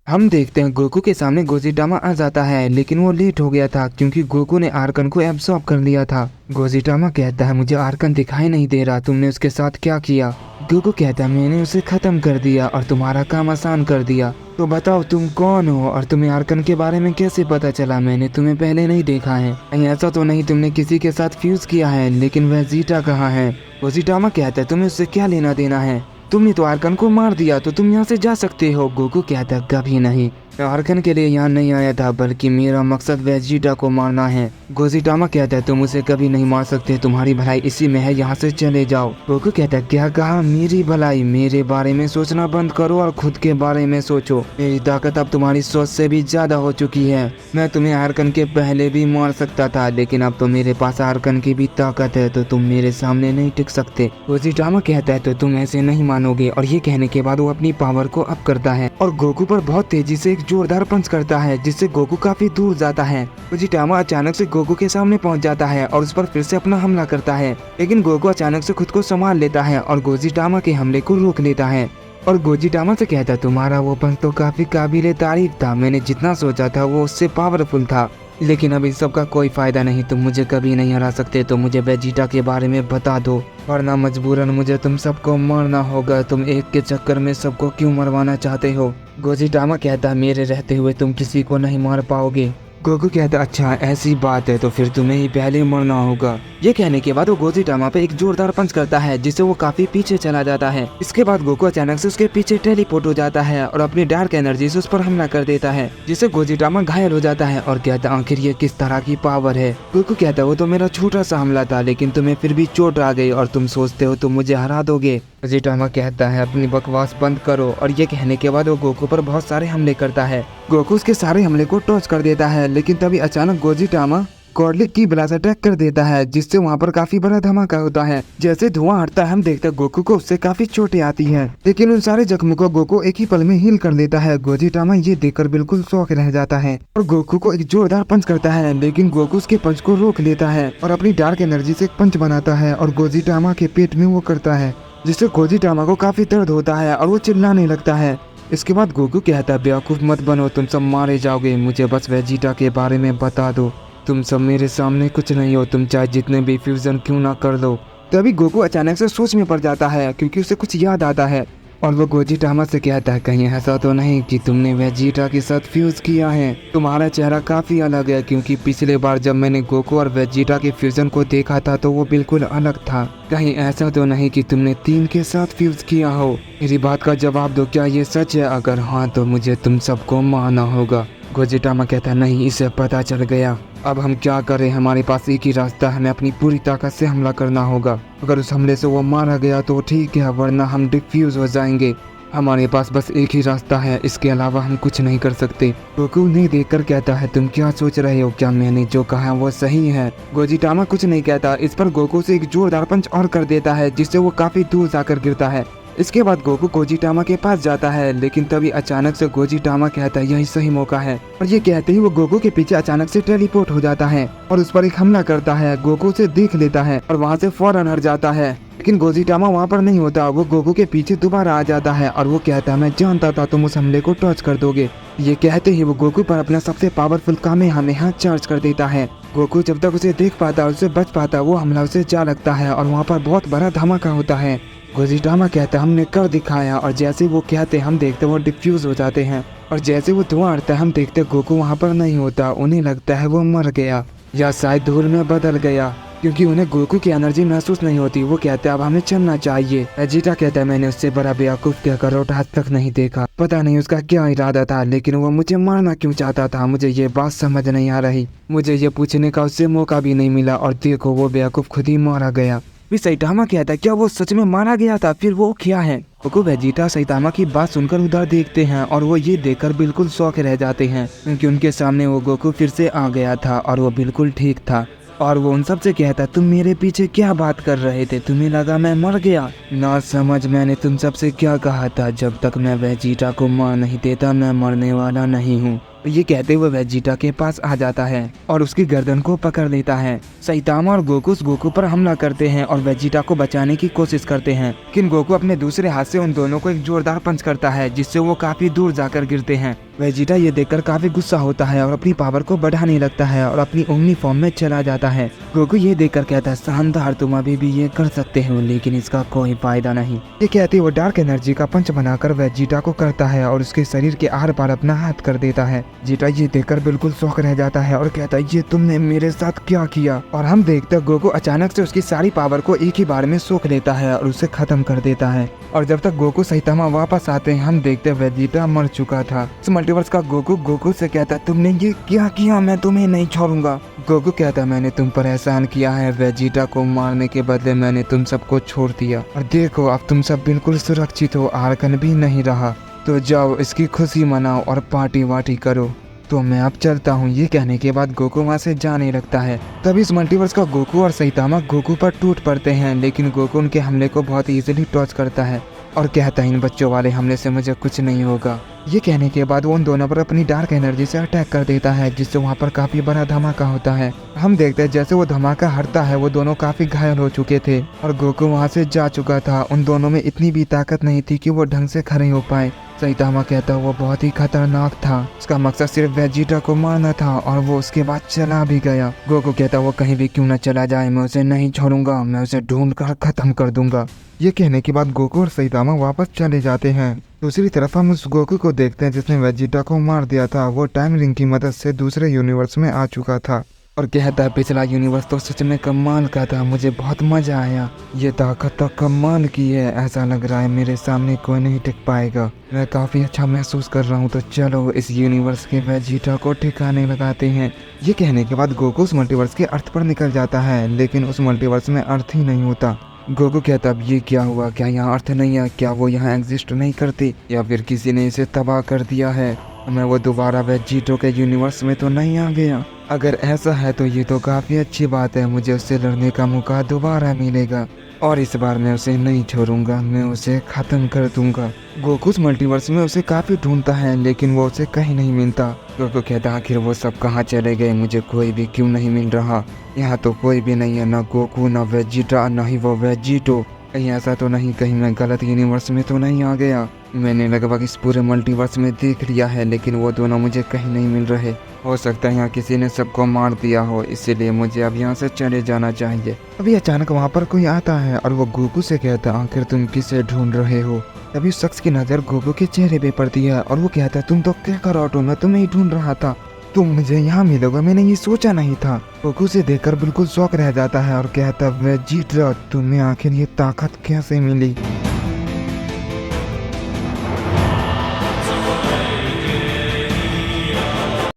हम देखते हैं गोकू के सामने गोजिटामा आ जाता है, लेकिन वो लेट हो गया था क्योंकि गोकू ने आर्कन को एब्सॉर्ब कर लिया था। गोजिटामा कहता है मुझे आर्कन दिखाई नहीं दे रहा, तुमने उसके साथ क्या किया? गोकू कहता है मैंने उसे खत्म कर दिया और तुम्हारा काम आसान कर दिया। तो बताओ तुम कौन हो और तुम्हें आर्कन के बारे में कैसे पता चला? मैंने तुम्हें पहले नहीं देखा है। कहीं ऐसा तो नहीं तुमने किसी के साथ फ्यूज किया है? लेकिन वह जीटा कहाँ है? गोजिटामा कहता है तुम्हें उससे क्या लेना देना है? तुमने तो आर्कन को मार दिया तो तुम यहाँ से जा सकते हो। गोकू कहता है कभी नहीं, मैं आर्कन के लिए यहाँ नहीं आया था, बल्कि मेरा मकसद वेजिटा को मारना है। गोजिटामा कहता है तुम उसे कभी नहीं मार सकते, तुम्हारी भलाई इसी में है, यहाँ से चले जाओ। गोकू कहता है क्या कहा? मेरी भलाई? मेरे बारे में सोचना बंद करो और खुद के बारे में सोचो। मेरी ताकत अब तुम्हारी सोच से भी ज्यादा हो चुकी है। मैं तुम्हें आर्कन के पहले भी मार सकता था, लेकिन अब तो मेरे पास आर्कन की भी ताकत है, तो तुम मेरे सामने नहीं टिक सकते। गोजिटामा कहता है तो तुम ऐसे नहीं मानोगे, और ये कहने के बाद वो अपनी पावर को अप करता है और गोकू पर बहुत तेजी से एक जोरदार पंच करता है, जिससे गोकू काफी दूर जाता है। गोजिटामा अचानक से गोकू के सामने पहुंच जाता है और उस पर फिर से अपना हमला करता है, लेकिन गोकू अचानक से खुद को संभाल लेता है और गोजिटामा के हमले को रोक लेता है और गोजिटामा से कहता है तुम्हारा वो पंच तो काफी काबिले तारीफ था, मैंने जितना सोचा था वो उससे पावरफुल था, लेकिन अब इस सब का कोई फायदा नहीं, तुम मुझे कभी नहीं हरा सकते। तो मुझे वेजिटा के बारे में बता दो, वरना मजबूरन मुझे तुम सबको मारना होगा। तुम एक के चक्कर में सबको क्यों मरवाना चाहते हो? गोजिटामा कहता है मेरे रहते हुए तुम किसी को नहीं मार पाओगे। गोकू कहता अच्छा ऐसी बात है, तो फिर तुम्हें ही पहले मरना होगा। ये कहने के बाद वो गोजिटामा पे एक जोरदार पंच करता है, जिससे वो काफी पीछे चला जाता है। इसके बाद गोकू अचानक से उसके पीछे टेलीपोर्ट हो जाता है और अपनी डार्क एनर्जी से उस पर हमला कर देता है, जिससे गोजिटामा घायल हो जाता है और कहता आखिर ये किस तरह की पावर है? गोकू कहता वो तो मेरा छोटा सा हमला था, लेकिन तुम्हें फिर भी चोट आ गई और तुम सोचते हो तुम मुझे हरा दोगे। गोजिटामा कहता है अपनी बकवास बंद करो, और ये कहने के बाद वो गोकू पर बहुत सारे हमले करता है। गोकू उसके सारे हमले को टॉर्च कर देता है, लेकिन तभी अचानक गोजिटामा गॉडलिक की ब्लास्ट अटैक कर देता है, जिससे वहाँ पर काफी बड़ा धमाका होता है। जैसे धुआं हटता है हम देखते हैं गोकू को उससे काफी चोटें आती हैं, लेकिन उन सारे जख्मों को गोकू एक ही पल में हील कर देता है। गोजिटामा ये देखकर बिल्कुल शॉक रह जाता है और गोकू को एक जोरदार पंच करता है, लेकिन गोकू उसके पंच को रोक लेता है और अपनी डार्क एनर्जी से एक पंच बनाता है और गोजिटामा के पेट में वो करता है, जिससे गोजिटामा को काफी दर्द होता है और वो चिल्लाने लगता है। इसके बाद गोकू कहता है बेवकूफ मत बनो, तुम सब मारे जाओगे, मुझे बस वेजिटा के बारे में बता दो, तुम सब मेरे सामने कुछ नहीं हो, तुम चाहे जितने भी फ्यूजन क्यों ना कर लो। तभी गोकू अचानक से सोच में पड़ जाता है क्योंकि उसे कुछ याद आता है और वो गोजिटामा से कहता है कहीं ऐसा तो नहीं कि तुमने वेजिटा के साथ फ्यूज किया है? तुम्हारा चेहरा काफी अलग है, क्योंकि पिछले बार जब मैंने गोकू और वेजिटा के फ्यूजन को देखा था तो वो बिल्कुल अलग था। कहीं ऐसा तो नहीं कि तुमने 3 के साथ फ्यूज किया हो? मेरी बात का जवाब दो, क्या ये सच है? अगर हाँ तो मुझे तुम सबको मारना होगा। गोजिटामा कहता है नहीं, इसे पता चल गया, अब हम क्या करें? हमारे पास एक ही रास्ता है, हमें अपनी पूरी ताकत से हमला करना होगा। अगर उस हमले से वो मारा गया तो ठीक है, वरना हम डिफ्यूज हो जाएंगे। हमारे पास बस एक ही रास्ता है, इसके अलावा हम कुछ नहीं कर सकते। गोकू नहीं देखकर कहता है तुम क्या सोच रहे हो? क्या मैंने जो कहा वो सही है? गोजिटामा कुछ नहीं कहता। इस पर गोकू से एक जोरदार पंच और कर देता है, जिससे वो काफी दूर जाकर गिरता है। इसके बाद गोकू गोजिटामा के पास जाता है, लेकिन तभी अचानक से गोजिटामा कहता है यही सही मौका है, और ये कहते ही वो गोकू के पीछे अचानक से टेलीपोर्ट हो जाता है और उस पर एक हमला करता है। गोकू उसे देख लेता है और वहाँ से फौरन हट जाता है, लेकिन गोजिटामा वहाँ पर नहीं होता। वो गोकू के पीछे दोबारा आ जाता है और वो कहता है मैं जानता था तुम उस हमले को टॉर्च कर दोगे। ये कहते ही वो गोकू पर अपना सबसे पावरफुल कामेहामेहा चार्ज कर देता है। गोकू जब तक उसे देख पाता और उसे बच पाता, वो हमला उसे जा लगता है और वहाँ पर बहुत बड़ा धमाका होता है। गोजिटामा कहता है हमने कर दिखाया, और जैसे वो कहते हम देखते वो डिफ्यूज हो जाते हैं, और जैसे वो धुआं उड़ता है हम देखते गोकू वहाँ पर नहीं होता। उन्हें लगता है वो मर गया या शायद धूल में बदल गया, क्योंकि उन्हें गोकू की एनर्जी महसूस नहीं होती। वो कहते हैं अब हमें चलना चाहिए। वेजिटा कहता है मैंने उससे बड़ा बेवकूफ क्या करोट आज तक नहीं देखा, पता नहीं उसका क्या इरादा था, लेकिन वो मुझे मारना क्यों चाहता था, मुझे ये बात समझ नहीं आ रही। मुझे ये पूछने का उससे मौका भी नहीं मिला, और देखो वो बेवकूफ खुद ही मारा गया। फिर सैटामा कहता है क्या वो सच में मारा गया था? फिर वो क्या है? गोकू वेजिटा सैटामा की बात सुनकर उधर देखते हैं और वो ये देखकर बिल्कुल शौक रह जाते हैं, क्योंकि उनके सामने वो गोकू फिर से आ गया था और वो बिल्कुल ठीक था। और वो उन सब से कहता तुम मेरे पीछे क्या बात कर रहे थे? तुम्हें लगा मैं मर गया? ना समझ, मैंने तुम सबसे क्या कहा था, जब तक मैं वेजिटा को मार नहीं देता मैं मरने वाला नहीं हूँ। ये कहते हुए वेजिटा के पास आ जाता है और उसकी गर्दन को पकड़ लेता है। सैटामा और गोकू गोकू पर हमला करते हैं और वेजिटा को बचाने की कोशिश करते हैं, लेकिन गोकू अपने दूसरे हाथ से उन दोनों को एक जोरदार पंच करता है, जिससे वो काफी दूर जाकर गिरते हैं। वेजिटा ये देखकर काफी गुस्सा होता है और अपनी पावर को बढ़ाने लगता है और अपनी ओमनी फॉर्म में चला जाता है। गोकू ये देखकर कहता है शानदार, तुम अभी भी ये कर सकते हो लेकिन इसका कोई फायदा नहीं। ये कहते वो डार्क एनर्जी का पंच बनाकर वेजिटा को करता है और उसके शरीर के आर पार अपना हाथ कर देता है। वेजिटा ये देखकर बिल्कुल शौक रह जाता है और कहता है ये तुमने मेरे साथ क्या किया। और हम देखते हैं गोकू अचानक से उसकी सारी पावर को एक ही बार में सोख लेता है और उसे खत्म कर देता है। और जब तक गोकू सैतामा वापस आते हैं हम देखते हैं वेजिटा मर चुका था। इस मल्टीवर्स का गोकू से कहता है तुमने ये क्या किया, मैं तुम्हें नहीं छोड़ूंगा। गोकू कहता है मैंने तुम पर एहसान किया है, वेजिटा को मारने के बदले मैंने तुम सबको छोड़ दिया और देखो अब तुम सब बिल्कुल सुरक्षित हो, आर्कन भी नहीं रहा, तो जाओ इसकी खुशी मनाओ और पार्टी वार्टी करो। तो मैं अब चलता हूँ। ये कहने के बाद गोकू वहाँ से जाने लगता है। तभी इस मल्टीवर्स का गोकू और सैतामा गोकू पर टूट पड़ते हैं, लेकिन गोकू उनके हमले को बहुत इजीली टॉच करता है और कहता है इन बच्चों वाले हमले से मुझे कुछ नहीं होगा। ये कहने के बाद वो उन दोनों पर अपनी डार्क एनर्जी से अटैक कर देता है, जिससे वहाँ पर काफी बड़ा धमाका होता है। हम देखते हैं जैसे वो धमाका हटता है वो दोनों काफी घायल हो चुके थे और गोकू वहाँ से जा चुका था। उन दोनों में इतनी भी ताकत नहीं थी कि वो ढंग से खड़े हो पाए। सैतामा कहता वो बहुत ही खतरनाक था, उसका मकसद सिर्फ वेजिटा को मारना था और वो उसके बाद चला भी गया। गोकू कहता वो कहीं भी क्यों न चला जाए, मैं उसे नहीं छोड़ूंगा, मैं उसे ढूंढ कर खत्म कर दूंगा। ये कहने के बाद गोकू और सैतामा वापस चले जाते हैं। दूसरी तरफ हम उस गोकू को देखते हैं जिसने वेजिटा को मार दिया था। वो टाइम रिंग की मदद से दूसरे यूनिवर्स में आ चुका था और कहता है पिछला यूनिवर्स तो सच में कमाल का था, मुझे बहुत मजा आया, ये ताकत तो कमाल की है, ऐसा लग रहा है मेरे सामने कोई नहीं टिक पाएगा, मैं काफी अच्छा महसूस कर रहा हूँ, तो चलो इस यूनिवर्स के वेजिटा को ठिकाने लगाते हैं। ये कहने के बाद गोकू उस मल्टीवर्स के अर्थ पर निकल जाता है, लेकिन उस मल्टीवर्स में अर्थ ही नहीं होता। गोकू कहता अब ये क्या हुआ, क्या यहाँ अर्थ नहीं है, क्या वो यहाँ एग्जिस्ट नहीं करती या फिर किसी ने इसे तबाह कर दिया है, मैं वो दोबारा वेजिटो के यूनिवर्स में तो नहीं आ गया। अगर ऐसा है तो ये तो काफ़ी अच्छी बात है, मुझे उससे लड़ने का मौका दोबारा मिलेगा और इस बार मैं उसे नहीं छोड़ूंगा, मैं उसे ख़त्म कर दूंगा। गोकू उस मल्टीवर्स में उसे काफ़ी ढूंढता है लेकिन वो उसे कहीं नहीं मिलता। गोकू कहता आखिर वो सब कहाँ चले गए, मुझे कोई भी क्यों नहीं मिल रहा, यहाँ तो कोई भी नहीं है, ना गोकू ना वेजिटा ना ही वो वेजिटो, कहीं ऐसा तो नहीं, कहीं मैं गलत यूनिवर्स में तो नहीं आ गया। मैंने लगभग इस पूरे मल्टीवर्स में देख लिया है लेकिन वो दोनों मुझे कहीं नहीं मिल रहे, हो सकता है यहाँ किसी ने सबको मार दिया हो, इसीलिए मुझे अब यहाँ से चले जाना चाहिए। अभी अचानक वहाँ पर कोई आता है और वो गोकू से कहता है आखिर तुम किसे ढूंढ रहे हो। तभी उस शख्स की नज़र गोकू के चेहरे पे पड़ती है और वो कहता है तुम तो क्या कर ऑटो, मैं तुम्हें ही ढूंढ रहा था, तुम मुझे यहाँ मिलोगे, मैंने ये सोचा नहीं था। गोकू से देखकर बिल्कुल शौक रह जाता है और कहता वेजिटा तुम्हें आखिर ये ताकत कैसे मिली।